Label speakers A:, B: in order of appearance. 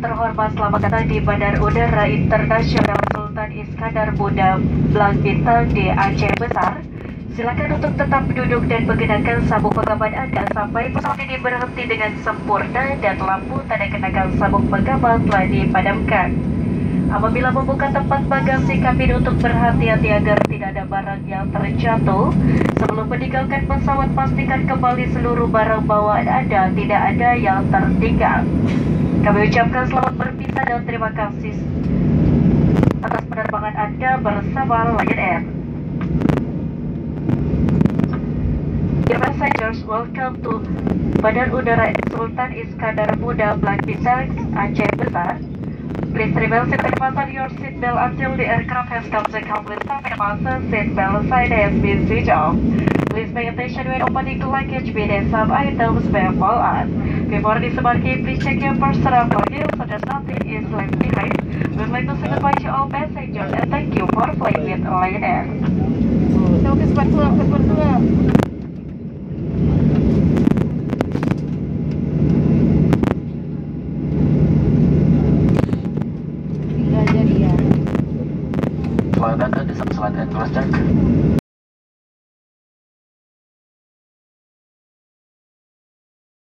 A: terhormat, selamat datang di Bandar Udara Internasional Sultan Iskandar Muda Blang Bintang di Aceh Besar. Silakan untuk tetap duduk dan menggunakan sabuk pengaman Anda sampai pesawat ini berhenti dengan sempurna dan lampu tanda kenakan sabuk pengaman telah dipadamkan. Apabila membuka tempat bagasi kabin untuk berhati-hati agar tidak ada barang yang terjatuh. Sebelum meninggalkan pesawat, pastikan kembali seluruh barang bawaan Anda tidak ada yang tertinggal. Kami ucapkan selamat berpisah dan terima kasih atas penerbangan Anda bersama Lion Air. Dear passengers, welcome to Bandar Udara Sultan Iskandar Muda Blang Bintang, Aceh Besar. Please remain seated and fasten your seatbelt until the aircraft has come to complete stop and fasten seatbelt sign has been switched off. Please pay attention when opening the luggage bin and some items may fall out. Before disembarking, please check your personal belongings so that nothing is left behind. We'd like to say goodbye to all passengers and thank you for flying with Lion Air.
B: Selamat datang di pesawat Atlas Jack.